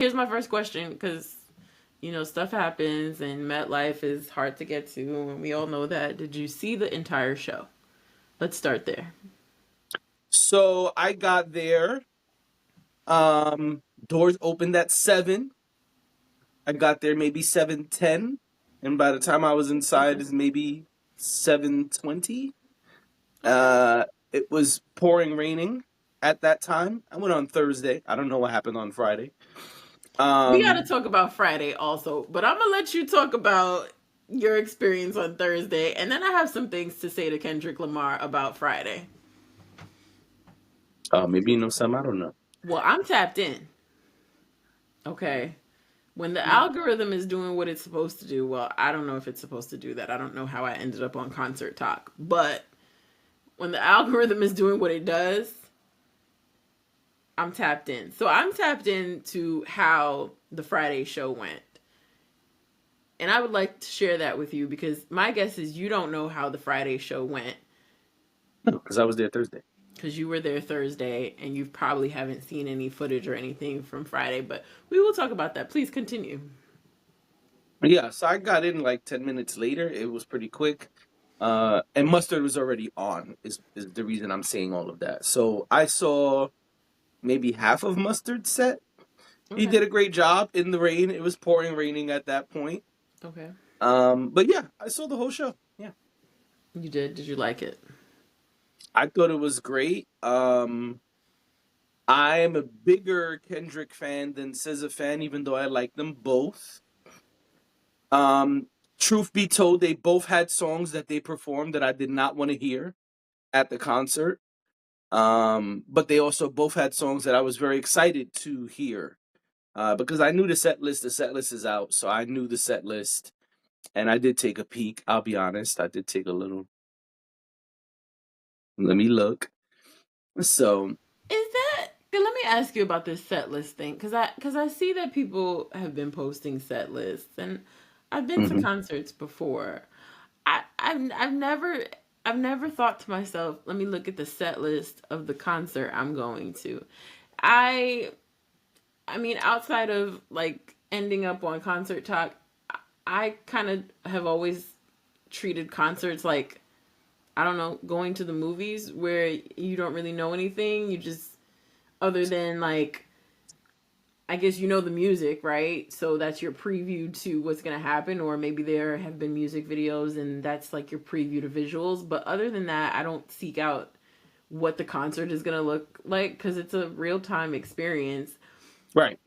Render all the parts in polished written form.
Here's my first question, because stuff happens and MetLife is hard to get to, and we all know that. Did you see the entire show? Let's start there. So I got there. Doors opened at 7. I got there maybe 7:10, and by the time I was inside is maybe 7:20. Uh, it was pouring raining at that time. I went on Thursday. I don't know what happened on Friday. We got to Um, talk about Friday also, but I'm gonna let you talk about your experience on Thursday, and then I have some things to say to Kendrick Lamar about Friday. maybe you know some. I don't know. Well, I'm tapped in. Okay. When the algorithm is doing what it's supposed to do, well, I don't know if it's supposed to do that. I don't know how I ended up on Concert Talk. But when the algorithm is doing what it does, I'm tapped in. So I'm tapped into how the Friday show went. And I would like to share that with you, because my guess is you don't know how the Friday show went, No, because I was there Thursday. because you were there Thursday and you probably haven't seen any footage or anything from Friday. But we will talk about that. Please continue. Yeah, so I got in like 10 minutes later. It was pretty quick. And Mustard was already on, is the reason I'm saying all of that. So I saw maybe half of Mustard's set. He Okay. did a great job in the rain. It was pouring raining at that point. Okay. But yeah, I saw the whole show. Yeah. You did. Did you like it? I thought it was great. I am a bigger Kendrick fan than SZA fan, even though I like them both. Um, Truth be told, they both had songs that they performed that I did not want to hear at the concert. But they also both had songs that I was very excited to hear. Because I knew the set list. The set list is out, so I knew the set list, and I did take a peek. I'll be honest, I did take a little. Let me look. So, Is that? Let me ask you about this set list thing, because I see that people have been posting set lists, and I've been to mhm. concerts before. I've never thought to myself, let me look at the set list of the concert I'm going to. I I mean, outside of like ending up on Concert Talk, I kind of have always treated concerts like, I don't know, going to the movies, where you don't really know anything. You just, other than like, I guess you know the music, right? So that's your preview to what's going to happen. Or maybe there have been music videos and that's like your preview to visuals. But other than that, I don't seek out what the concert is going to look like, because it's a real time experience. Right.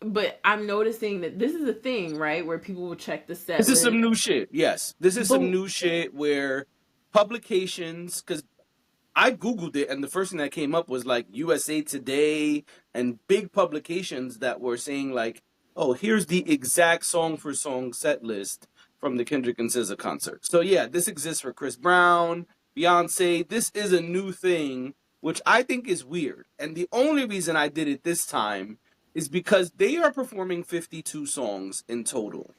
But I'm noticing that this is a thing, right? Where people will check the set This is list. some new shit. Yes, this is some But new shit where publications, because I Googled it and the first thing that came up was like USA Today and big publications that were saying like, oh, here's the exact song for song set list from the Kendrick and SZA concert. So yeah, this exists for Chris Brown, Beyonce. This is a new thing, which I think is weird. And the only reason I did it this time is because they are performing 52 songs in total.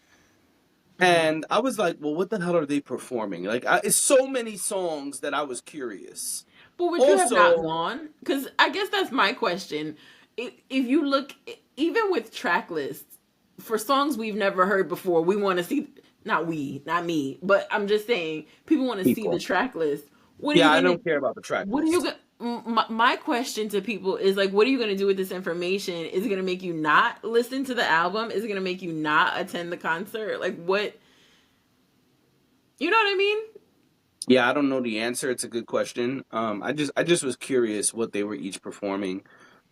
mhm. And I was like, well, what the hell are they performing? It's so many songs that I was curious. But would you have not Also, gone? Because I guess that's my question. If you look, even with track lists for songs we've never heard before, we want to see. Not we, not me, but I'm just saying people want to see the people. track list. What are Yeah, you I gonna? don't care about the track What are you list. gonna? My question to people is like, what are you going to do with this information? Is it going to make you not listen to the album? Is it going to make you not attend the concert? Like, what? You know what I mean? Yeah, I don't know the answer. It's a good question. I just was curious what they were each performing.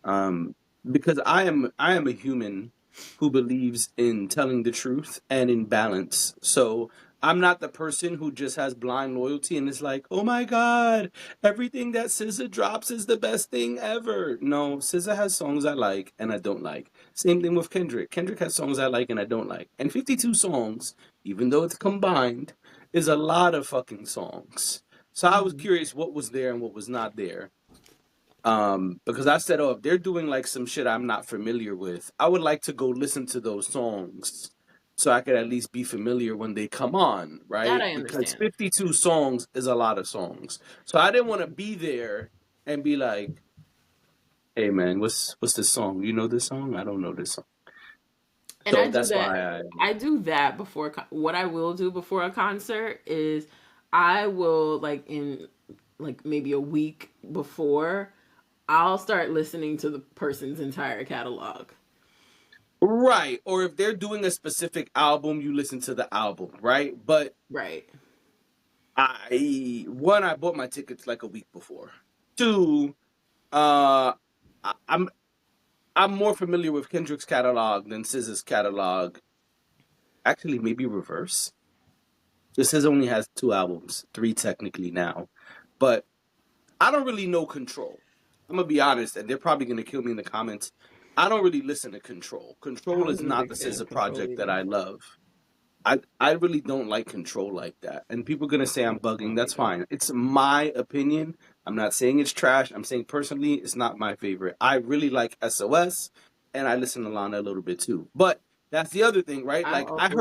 Um, because I am a human who believes in telling the truth and in balance. So I'm not the person who just has blind loyalty and is like, oh my God, everything that SZA drops is the best thing ever. No, SZA has songs I like and I don't like. Same thing with Kendrick. Kendrick has songs I like and I don't like. And 52 songs, even though it's combined, is a lot of fucking songs. So I was Mhm. curious what was there and what was not there. Because I said, oh, if they're doing like some shit I'm not familiar with, I would like to go listen to those songs so I could at least be familiar when they come on, That right? I Because understand. 52 songs is a lot of songs. So I didn't want to be there and be like, hey man, what's this song? You know this song? I don't know this song. And So I do that's that. why I. I do that before. What I will do before a concert is I will like in like maybe a week before I'll start listening to the person's entire catalog. Right. Or if they're doing a specific album, you listen to the album, right? But Right. I bought my tickets like a week before. Two, uh, I, I'm I'm more familiar with Kendrick's catalog than SZA's catalog. Actually, maybe reverse. This SZA only has 2 albums, 3 technically now, but I don't really know Control. I'm gonna be honest, and they're probably gonna kill me in the comments. I don't really listen to Control. I Control is wasn't a not big the fan SZA of Control project that either. I love. I really don't like Control like that. And people are gonna say I'm bugging. That's fine. It's my opinion. I'm not saying it's trash. I'm saying personally, it's not my favorite. I really like SOS, and I listen to Lana a little bit too. But that's the other thing, right? I Like also think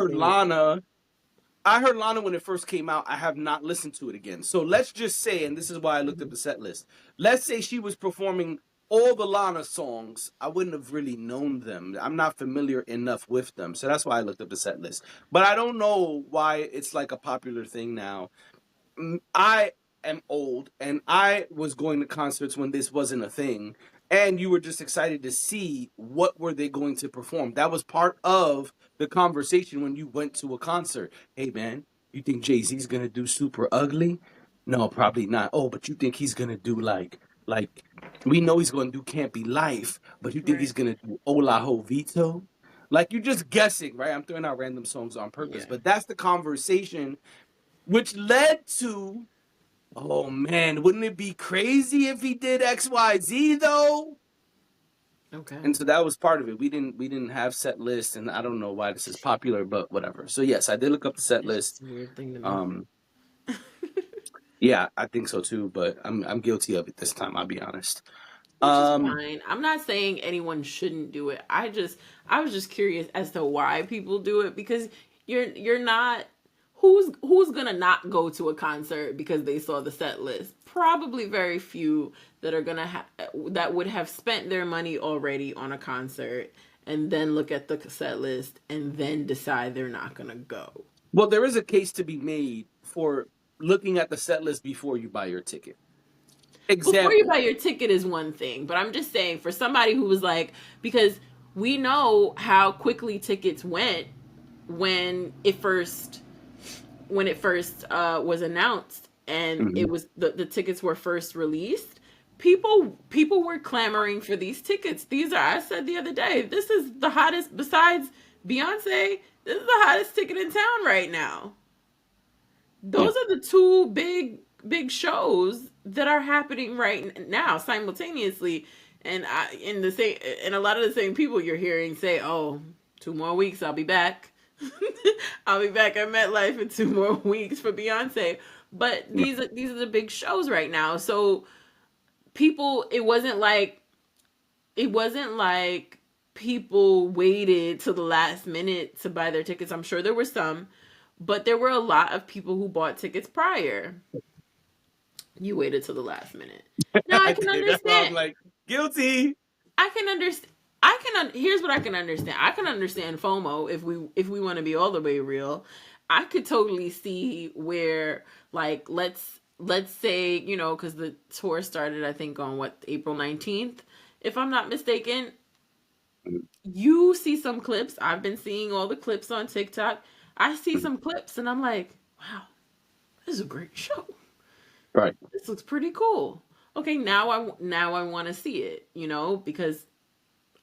I heard Lana when it first came out. I have not listened to it again. So let's just say, and this is why I looked up the set list. Let's say she was performing all the Lana songs. I wouldn't have really known them. I'm not familiar enough with them. So that's why I looked up the set list. But I don't know why it's like a popular thing now. I am old and I was going to concerts when this wasn't a thing, and you were just excited to see what were they going to perform. That was part of the conversation when you went to a concert. Hey man, you think Jay-Z's going to do Super Ugly? No, probably not. Oh, but you think he's going to do like we know he's going to do Can't Be Life, but you think right. he's going to do Ola Ho Vito? Like you're just guessing, right? I'm throwing out random songs on purpose, Yeah. but that's the conversation which led to, oh man, wouldn't it be crazy if he did XYZ though? Okay. And so that was part of it. We didn't have set lists, and I don't know why this is popular, but whatever. So yes, I did look up the set It's list. just a weird thing to me. Um, yeah, I think so too, but I'm guilty of it this time. I'll be honest. Which is Um, fine. I'm not saying anyone shouldn't do it. I was just curious as to why people do it because you're not who's gonna not go to a concert because they saw the set list? Probably very few that are that would have spent their money already on a concert and then look at the set list and then decide they're not gonna go. well, there is a case to be made for looking at the set list before you buy your ticket. Before you buy Example. your ticket is one thing, but I'm just saying for somebody who was like, because we know how quickly tickets went when it first was announced and it Mhm. was the tickets were first released. People were clamoring for these tickets. These are, I said the other day, this is the hottest besides Beyonce. This is the hottest ticket in town right now. Yeah. Those are the two big shows that are happening right now simultaneously, and a lot of the same people you're hearing say, "Oh, 2 more weeks, I'll be back. I'll be back at MetLife in 2 more weeks for Beyonce." But Yeah. these are the big shows right now, so people, it wasn't like people waited till the last minute to buy their tickets. I'm sure there were some, but there were a lot of people who bought tickets prior. You waited till the last minute. Now I I can did. That's why I'm understand. like guilty. I can understand. Here's what I can understand. I can understand FOMO if we want to be all the way real. I could totally see where, like, let's say, because the tour started, I think, on what, April 19th, if I'm not mistaken. You see some clips. I've been seeing all the clips on TikTok. I see some clips and I'm like, wow, this is a great show. Right. This looks pretty cool. Okay, now I want to see it, because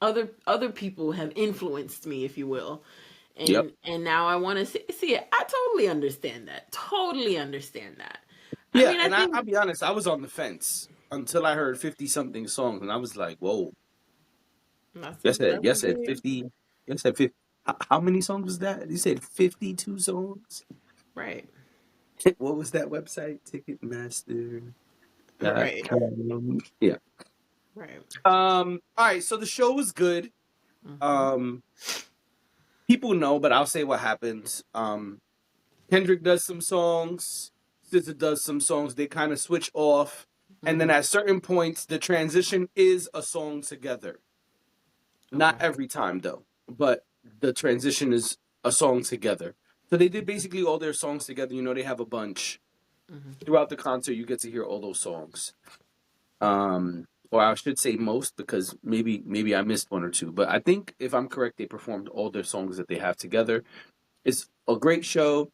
other people have influenced me, if you will. Yep. And now I want to see it. I totally understand that. Totally understand that. I Yeah, mean, I and I'll think be honest, I was on the fence until I heard 50 something songs, and I was like, whoa. Yes, that's a said big 50. Yes, said 50. How many songs was that? You said 52 songs? right. What was that website? Right. Ticketmaster.com. Yeah. Right. All right, so the show was good. Hmm. Um, people know, but I'll say what happens. Kendrick does some songs, SZA does some songs, they kind of switch off, and then Hmm. at certain points the transition is a song together. Not Okay. every time though, but the transition is a song together. So they did basically all their songs together. You know, they have a bunch. Throughout the concert, you get to hear all those songs. Or I should say most, because maybe I missed one or two. But I think, if I'm correct, they performed all their songs that they have together. It's a great show.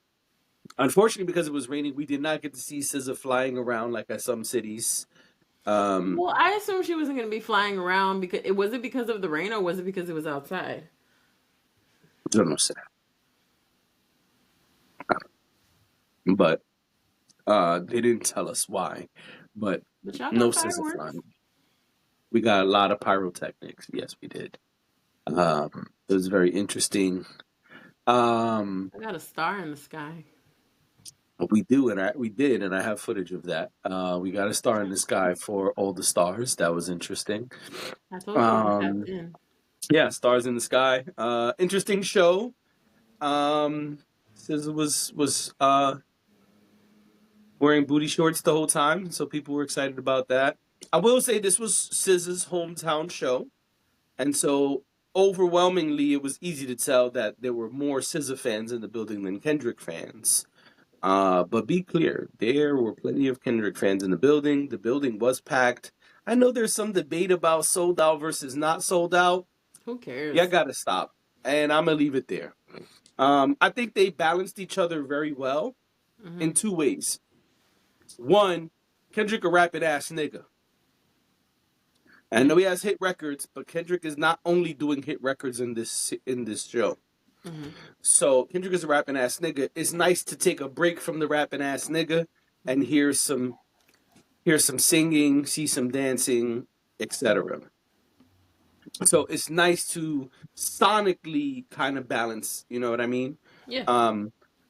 Unfortunately, because it was raining, we did not get to see SZA flying around like at some cities. Well, I assumed she wasn't going to be flying around because was it because of the rain or was it because it was outside? I don't know, sad. But they didn't tell us why. But But y'all no got SZA fireworks. flying. We got a lot of pyrotechnics. Yes, we did. It was very interesting. I got a star in the sky. We do, and we did, and I have footage of that. We got a star in the sky for all the stars. That was interesting. I told you I'm tapped Um, in. yeah, stars in the sky. Interesting show. SZA was wearing booty shorts the whole time, so people were excited about that. I will say this was SZA's hometown show, and so overwhelmingly, it was easy to tell that there were more SZA fans in the building than Kendrick fans. But be clear, there were plenty of Kendrick fans in the building. The building was packed. I know there's some debate about sold out versus not sold out. Who cares? Yeah, gotta stop. And I'm gonna leave it there. I think they balanced each other very well in two ways. One, Kendrick a rapping ass nigga. And I know he has hit records, but Kendrick is not only doing hit records in this show. So Kendrick is a rapping ass nigga. It's nice to take a break from the rapping ass nigga and hear some singing, see some dancing, etc. So it's nice to sonically kind of balance, you know what I mean? Yeah.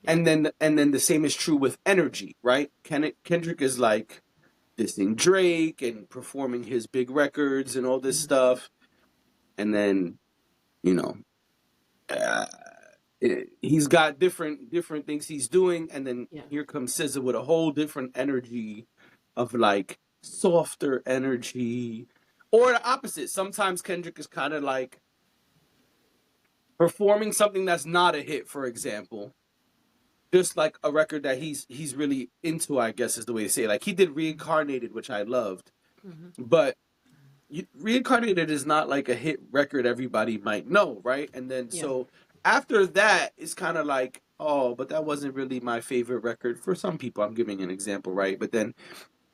And then the same is true with energy, right? Kendrick is like dissing Drake and performing his big records and all this stuff, and then you know. He's got different things he's doing, and then here comes SZA with a whole different energy of like softer energy, or the opposite. Sometimes Kendrick is kind of like performing something that's not a hit, for example, just like a record that he's really into, I guess is the way to say it. Like he did Reincarnated, which I loved, but Reincarnated is not like a hit record everybody might know, right? And then so after that, it's kind of like, oh, but that wasn't really my favorite record. For some people, I'm giving an example, right? But then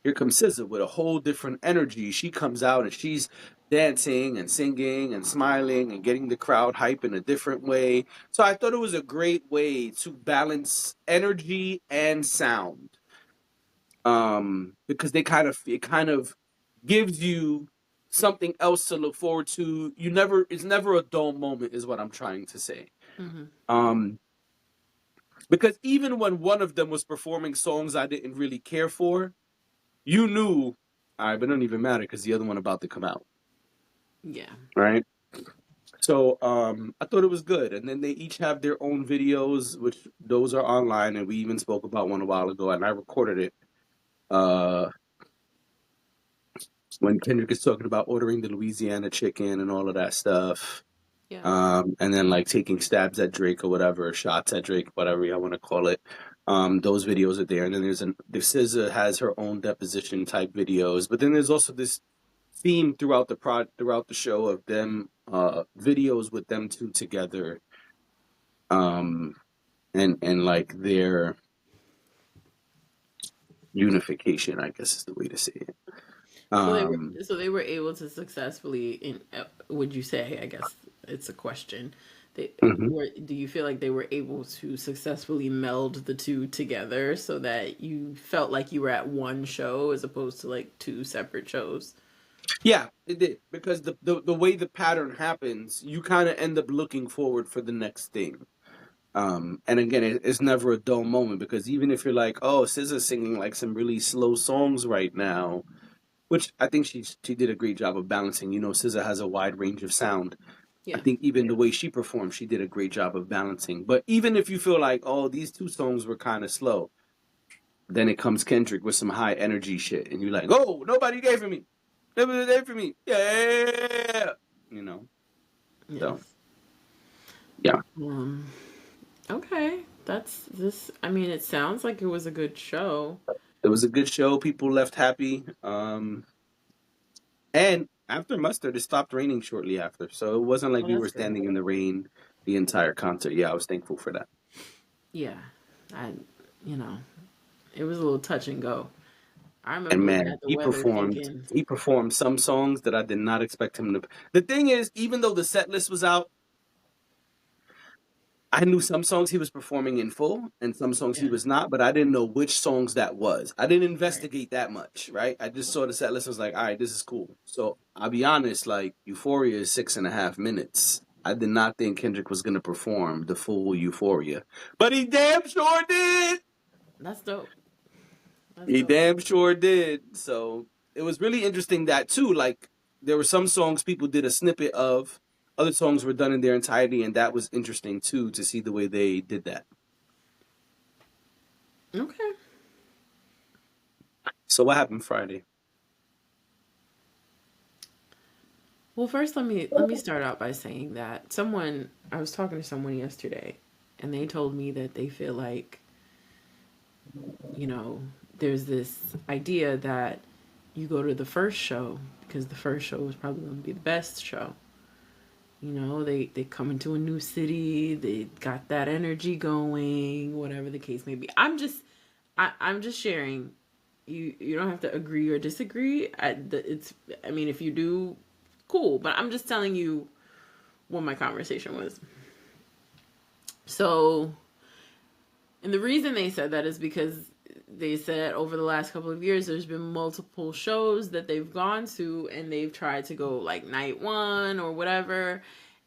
here comes SZA with a whole different energy. She comes out and she's dancing and singing and smiling and getting the crowd hype in a different way. So I thought it was a great way to balance energy and sound. Because it kind of gives you something else to look forward to. It's never a dull moment, is what I'm trying to say. Because even when one of them was performing songs I didn't really care for, you knew, all right, but it don't even matter because the other one about to come out. Yeah. Right? So I thought it was good. And then they each have their own videos, which those are online, and we even spoke about one a while ago, and I recorded it. When Kendrick is talking about ordering the Louisiana chicken and all of that stuff. Yeah. And then like taking stabs at Drake or whatever, shots at Drake, whatever you want to call it. Those videos are there. And then the SZA has her own deposition type videos. But then there's also this theme throughout the show of them videos with them two together. And like their unification, I guess is the way to say it. So they were able to successfully, would you say, I guess it's a question, do you feel like they were able to successfully meld the two together so that you felt like you were at one show as opposed to like two separate shows? Yeah, it did. Because the way the pattern happens, you kind of end up looking forward for the next thing. And again, it's never a dull moment, because even if you're like, oh, SZA's singing like some really slow songs right now, which I think she did a great job of balancing. You know, SZA has a wide range of sound. Yeah. I think even the way she performed, she did a great job of balancing. But even if you feel like, oh, these two songs were kind of slow, then it comes Kendrick with some high energy shit, and you're like, oh, nobody gave for me. Nobody gave for me. Yeah. You know? Yes. So. Yeah, Um, okay, that's this. I mean, it sounds like it was a good show. it was a good show. People left happy. And after Mustard, it stopped raining shortly after, so it wasn't like Oh, we were that's good. standing in the rain the entire concert. Yeah, I was thankful for that. Yeah, I, you know, it was a little touch and go. I And remember looking man, at the weather thinking, he performed some songs that I did not expect him to. The thing is, even though the set list was out, I knew some songs he was performing in full and some songs he yeah, was not, but I didn't know which songs that was. I didn't right. investigate that much, right? I just saw the set list and was like, all right, this is cool. So I'll be honest, like Euphoria is 6.5 minutes. I did not think Kendrick was gonna perform the full Euphoria. But he damn sure did. That's dope. That's He dope. damn sure did. So it was really interesting that too. Like there were some songs people did a snippet of, other songs were done in their entirety, and that was interesting too to see the way they did that. Okay. So what happened Friday? Well, first let me start out by saying that someone I was talking to someone yesterday, and they told me that they feel like, you know, there's this idea that you go to the first show because the first show is probably going to be the best show. You know, they come into a new city, they got that energy going, whatever the case may be. I'm just sharing. You don't have to agree or disagree. I mean, if you do, cool. But I'm just telling you what my conversation was. So, and the reason they said that is because they said over the last couple of years there's been multiple shows that they've gone to and they've tried to go like night one or whatever,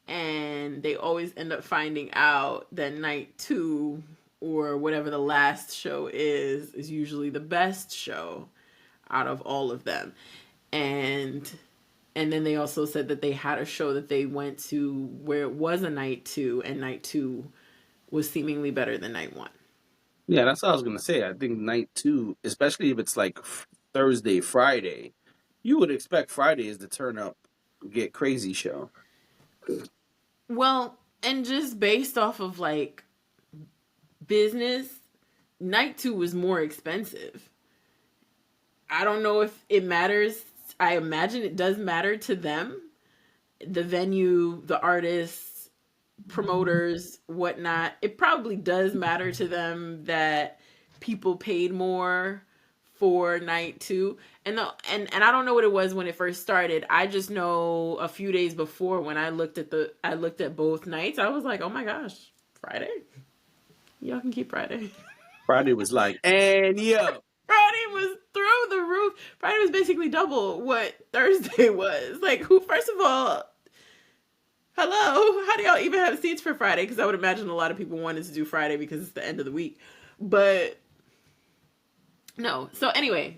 and they always end up finding out that night two or whatever the last show is usually the best show out of all of them. And and then they also said that they had a show that they went to where it was a night two, and night two was seemingly better than night one. Yeah, that's what I was gonna say. I think night two, especially if it's like Thursday, Friday, you would expect Friday is the turn up, get crazy show. Well, and just based off of like business, night two was more expensive. I don't know if it matters. I imagine it does matter to them. The venue, the artists, promoters, whatnot. It probably does matter to them that people paid more for night two. And I don't know what it was when it first started. I just know a few days before when I looked at both nights, I was like, oh my gosh, Friday? Y'all can keep Friday. Friday was like, and yeah, Friday was through the roof. Friday was basically double what Thursday was. Like, who, first of all, hello, how do y'all even have seats for Friday? Because I would imagine a lot of people wanted to do Friday because it's the end of the week. But no. So, anyway,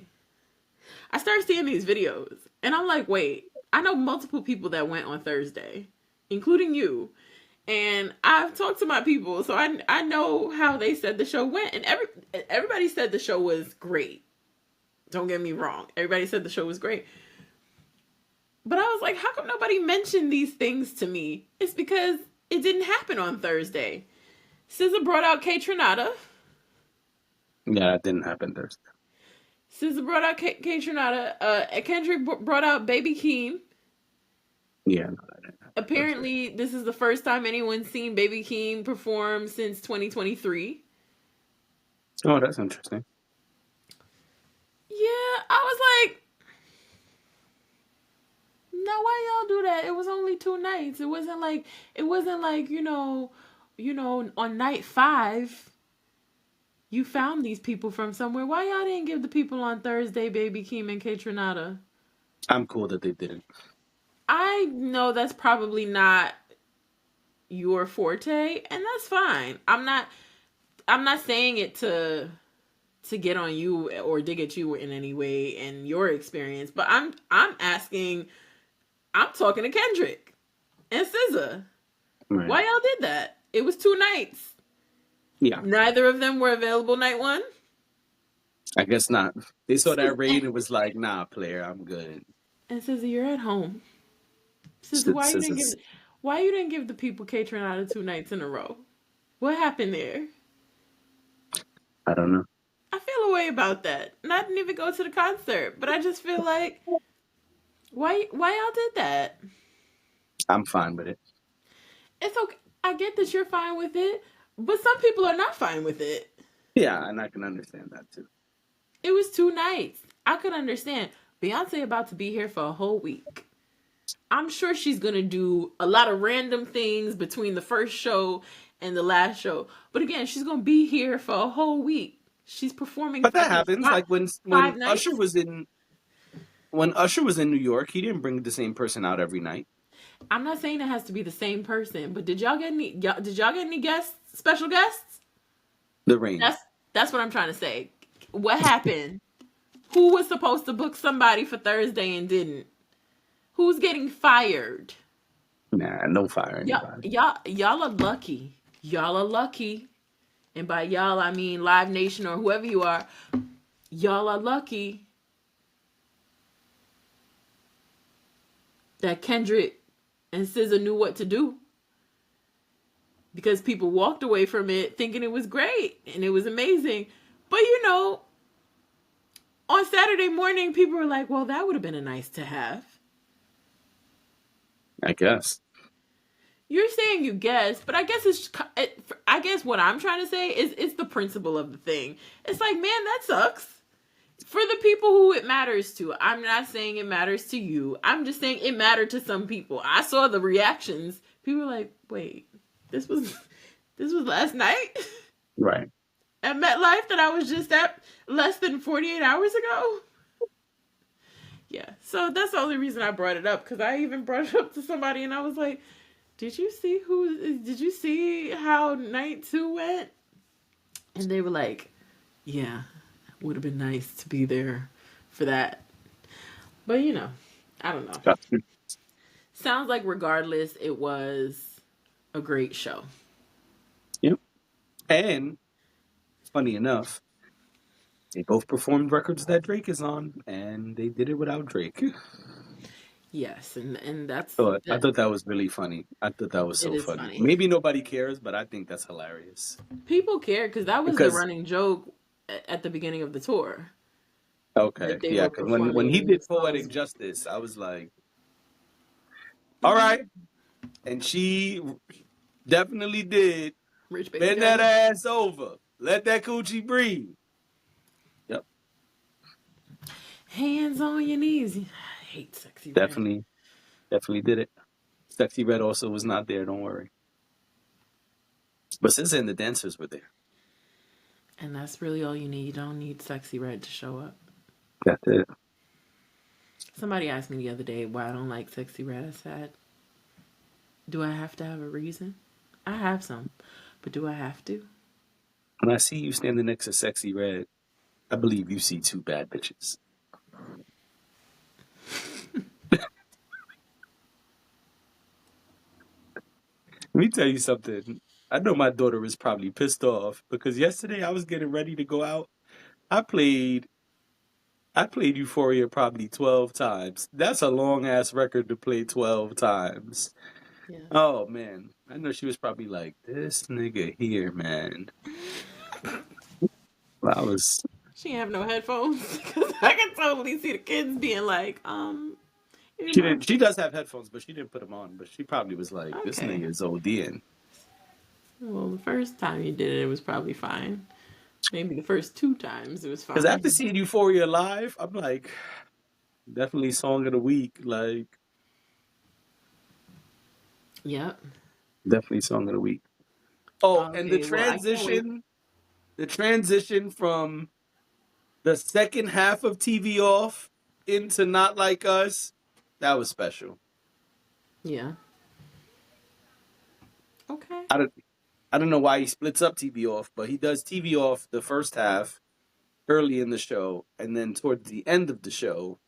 I started seeing these videos and I'm like, wait, I know multiple people that went on Thursday, including you. And I've talked to my people, so I know how they said the show went, and everybody said the show was great. Don't get me wrong, everybody said the show was great. But I was like, how come nobody mentioned these things to me? It's because it didn't happen on Thursday. SZA brought out K Tronada. yeah, that didn't happen Thursday. SZA brought out K Tronada. Kendrick brought out Baby Keem. Yeah, no, that didn't happen Thursday. Apparently, this is the first time anyone's seen Baby Keem perform since 2023. Oh, that's interesting. Yeah, I was like, no, why y'all do that? It was only two nights. It wasn't like on night five you found these people from somewhere. Why y'all didn't give the people on Thursday Baby Keem and K Tronada? I'm cool that they didn't. I know that's probably not your forte, and that's fine. I'm not saying it to get on you or dig at you in any way in your experience, but I'm asking. I'm talking to Kendrick and SZA. Right. Why y'all did that? It was two nights. Yeah, Neither of them were available night one. I guess not. They saw that And raid and was like, nah, player, I'm good. SZA, you're at home. SZA, S- s- s- Why you didn't give the people catering out of 2 nights in a row? What happened there? I don't know. I feel a way about that. And I didn't even go to the concert, but I just feel like why y'all did that? I'm fine with it. It's okay. I get that you're fine with it, but some people are not fine with it. Yeah, and I can understand that too. It was 2 nights. I could understand. Beyonce about to be here for a whole week. I'm sure she's gonna do a lot of random things between the first show and the last show. But again, she's gonna be here for a whole week. She's performing. But I that think happens. Like when five nights. Usher was in New York, he didn't bring the same person out every night. I'm not saying it has to be the same person, but did y'all get any? Did y'all get any guests? Special guests? The rain. That's what I'm trying to say. What happened? Who was supposed to book somebody for Thursday and didn't? Who's getting fired? Nah, no fire anybody. Y'all are lucky. Y'all are lucky. And by y'all, I mean Live Nation or whoever you are. Y'all are lucky that Kendrick and SZA knew what to do. Because people walked away from it thinking it was great and it was amazing. But on Saturday morning, people were like, well, that would have been a nice to have. I guess. You're saying you guess, but I guess what I'm trying to say is it's the principle of the thing. It's like, man, that sucks. For the people who it matters to. I'm not saying it matters to you. I'm just saying it mattered to some people. I saw the reactions. People were like, wait, this was last night? Right. At MetLife that I was just at less than 48 hours ago? Yeah, so that's the only reason I brought it up, because I even brought it up to somebody and I was like, did you see how night 2 went? And they were like, yeah, would have been nice to be there for that. But I don't know. Gotcha. Sounds like regardless, it was a great show. Yep. And funny enough, they both performed records that Drake is on, and they did it without Drake. Yes, and that's So I thought that was really funny. I thought that was it so is funny. funny. Maybe nobody cares, but I think that's hilarious. People care because that was the Because running joke at the beginning of the tour. okay, That they yeah, were because when he performing did songs. Poetic Justice, I was like, all right. And she definitely did. Rich Baby Bend that Daddy. ass over. Let that coochie breathe. Yep. Hands on your knees. I hate Sexy Red. Definitely did it. Sexy Red also was not there, don't worry. But SZA and the dancers were there. And that's really all you need. You don't need Sexy Red to show up. That's it. Somebody asked me the other day why I don't like Sexy Red. I said, do I have to have a reason? I have some. But do I have to? When I see you standing next to Sexy Red, I believe you see two bad bitches. Let me tell you something. I know my daughter is probably pissed off because yesterday I was getting ready to go out. I played Euphoria probably 12 times. That's a long ass record to play 12 times. Yeah. Oh man. I know she was probably like, this nigga here, man. Well, I was She ain't have no headphones. Because I can totally see the kids being like, earmuffs. she does have headphones, but she didn't put them on. But she probably was like, this Okay. nigga is ODing. Well, the first time you did it, it was probably fine. Maybe the first 2 times it was fine. Because after seeing Euphoria live, I'm like, definitely song of the week. Like, Yep. definitely song of the week. Oh, and Okay, well, I can't wait. the transition from the second half of TV Off into Not Like Us, that was special. Yeah. Okay. I don't know why he splits up TV Off, but he does TV Off the first half early in the show, and then towards the end of the show,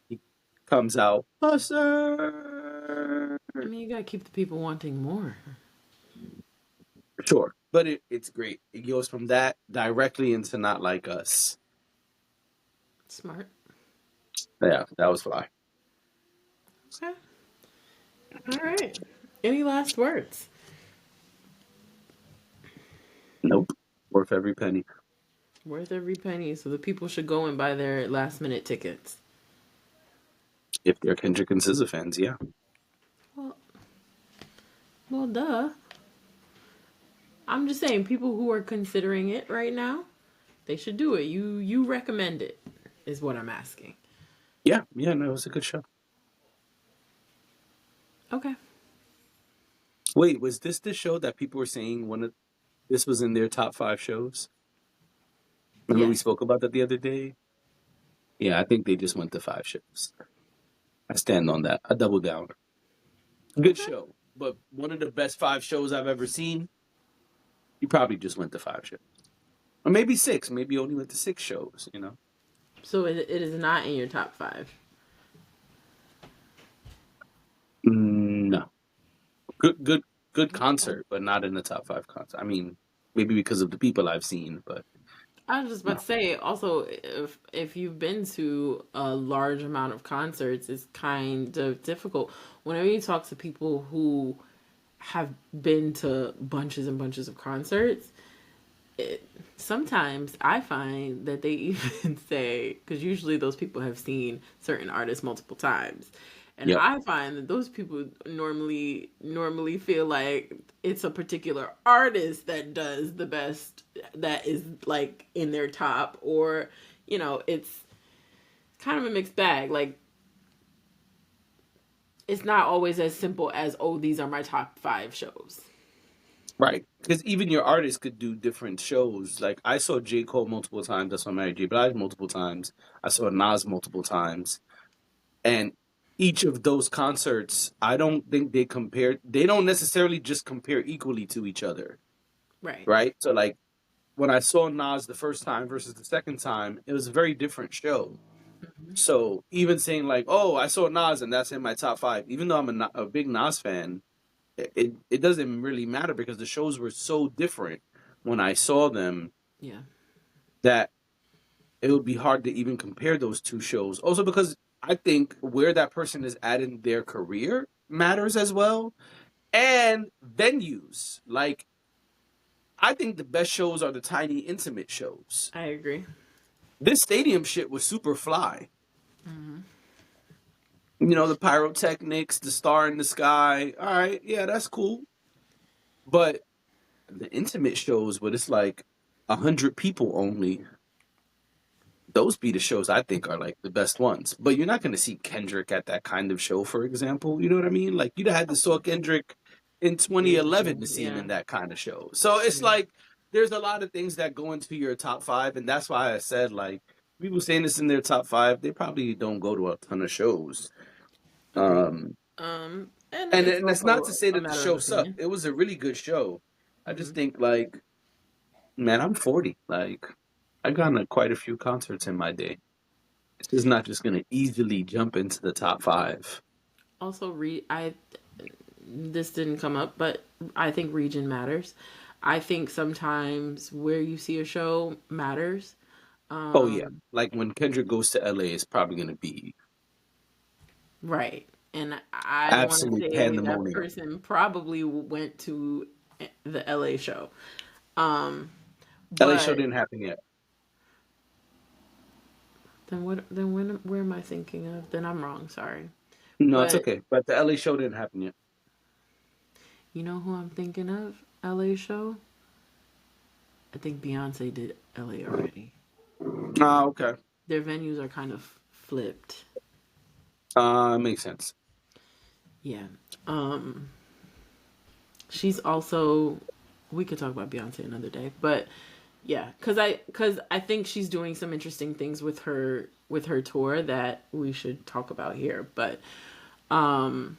he comes out, Buster. I mean, you gotta keep the people wanting more. Sure, but it's great. It goes from that directly into Not Like Us. Smart. Yeah, that was fly. Okay. All right. Any last words? Nope. Worth every penny. Worth every penny. So the people should go and buy their last minute tickets. If they're Kendrick and Sza fans, yeah. Well, well, duh. I'm just saying, people who are considering it right now, they should do it. You recommend it, is what I'm asking. Yeah, yeah, no, it was a good show. Okay. Wait, was this the show that people were saying this was in their top 5 shows? Remember we Yes. spoke about that the other day? Yeah, I think they just went to 5 shows. I stand on that. I double down. Good Okay. show, but one of the best 5 shows I've ever seen. You probably just went to 5 shows, or maybe 6. Maybe you only went to 6 shows. So it is not in your top five. No, good Okay. concert, but not in the top 5 concert. I mean, maybe because of the people I've seen, but I was just about no. to say, also, if you've been to a large amount of concerts, it's kind of difficult. Whenever you talk to people who have been to bunches and bunches of concerts, sometimes I find that they even say, because usually those people have seen certain artists multiple times, and Yep. I find that those people normally feel like it's a particular artist that does the best, that is like in their top, or it's kind of a mixed bag. Like, it's not always as simple as, oh, these are my top five shows. Right. Because even your artists could do different shows. Like I saw J. Cole multiple times. I saw Mary J. Blige multiple times. I saw Nas multiple times. And each of those concerts, I don't think they don't necessarily just compare equally to each other. Right. Right. So like when I saw Nas the first time versus the second time, it was a very different show. Mhm. So even saying like, oh, I saw Nas and that's in my top 5, even though I'm a big Nas fan, it doesn't really matter because the shows were so different when I saw them Yeah. that it would be hard to even compare those 2 shows. Also because I think where that person is at in their career matters as well. And venues. Like I think the best shows are the tiny intimate shows. I agree. This stadium shit was super fly. Hmm. The pyrotechnics, the star in the sky. All right, yeah, that's cool. But the intimate shows, but it's like 100 people only. Those be the shows I think are like the best ones. But you're not going to see Kendrick at that kind of show, for example. You know what I mean? Like you'd have had to saw Kendrick in 2011 to see him Yeah. in that kind of show. So it's Yeah. like there's a lot of things that go into your top 5, and that's why I said like people saying this in their top 5, they probably don't go to a ton of shows. Agreed. Um, And and it's and that's not to also say a that the matter of show sucked. opinion. It was a really good show. I Hmm. just think like, man, I'm 40. Like I've gone to quite a few concerts in my day. This is not just going to easily jump into the top 5. Also, I this didn't come up, but I think region matters. I think sometimes where you see a show matters. Oh yeah, Um, like when Kendrick goes to LA, it's probably going to be right. And I want to absolute say that pandemonium. person probably went to the LA show. Um, LA show but didn't happen yet. then what? Then where am I thinking of? Then I'm wrong. Sorry. No, it's But okay. But the LA show didn't happen yet. you know who I'm thinking of? LA show. I think Beyonce did LA already. Ah, okay. Their venues are kind of flipped. Makes sense. Yeah. Um she's also, we could talk about Beyonce another day, but yeah, cuz I think she's doing some interesting things with her tour that we should talk about here, but um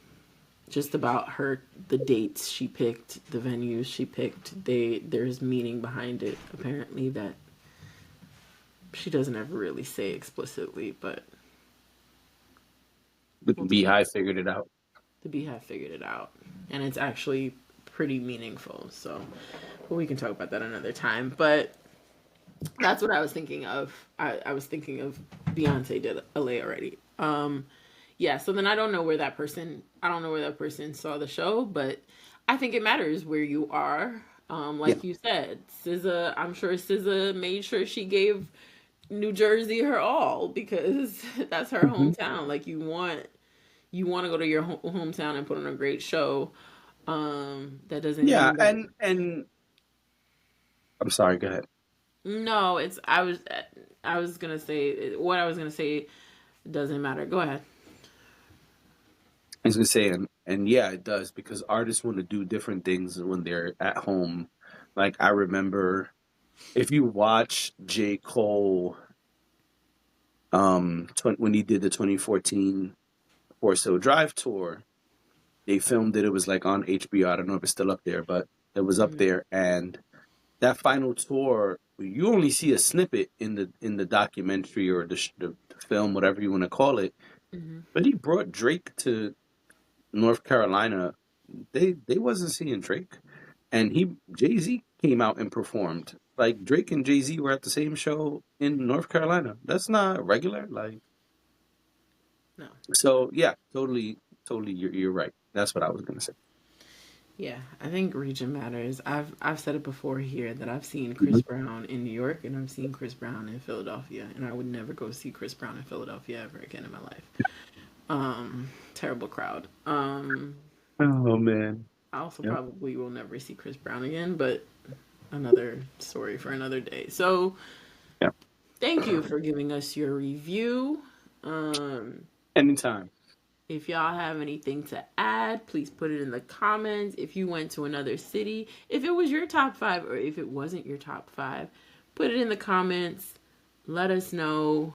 just about her, the dates she picked, the venues she picked, there's meaning behind it apparently that she doesn't ever really say explicitly, but The we'll talk. Beehive figured it out. The Beehive figured it out, and it's actually pretty meaningful. So, but we can talk about that another time. But that's what I was thinking of. I was thinking of Beyonce did LA already. Yeah, so then I don't know where that person saw the show, but I think it matters where you are. Yeah. Like you said, SZA, I'm sure SZA made sure she gave New Jersey her all because that's her Hmm. hometown. Like you want to go to your hometown and put on a great show. That doesn't Yeah, mean that. and I'm sorry. Go ahead. No, it's I was gonna say what I was gonna say doesn't matter. Go ahead. I was gonna say, and yeah, it does because artists want to do different things when they're at home. Like I remember, if you watch J. Cole, when he did the 2014 Forest Hill Drive tour, they filmed it. It was like on HBO. I don't know if it's still up there, but it was up Mm-hmm. there. And that final tour, you only see a snippet in the documentary or the film, whatever you want to call it. Mm-hmm. But he brought Drake to North Carolina. They wasn't seeing Drake, and he Jay-Z came out and performed. Like Drake and Jay-Z were at the same show in North Carolina. That's not regular. Like, No. so yeah, totally. You're right. That's what I was gonna say. Yeah, I think region matters. I've said it before here that I've seen Chris Mhm. Brown in New York and I've seen Chris Brown in Philadelphia, and I would never go see Chris Brown in Philadelphia ever again in my life. Terrible crowd. Oh man. I also Yep. probably will never see Chris Brown again, but another story for another day. So Yep. thank you for giving us your review. Um, Anytime. if y'all have anything to add, please put it in the comments. If you went to another city, if it was your top five or if it wasn't your top five, put it in the comments. Let us know.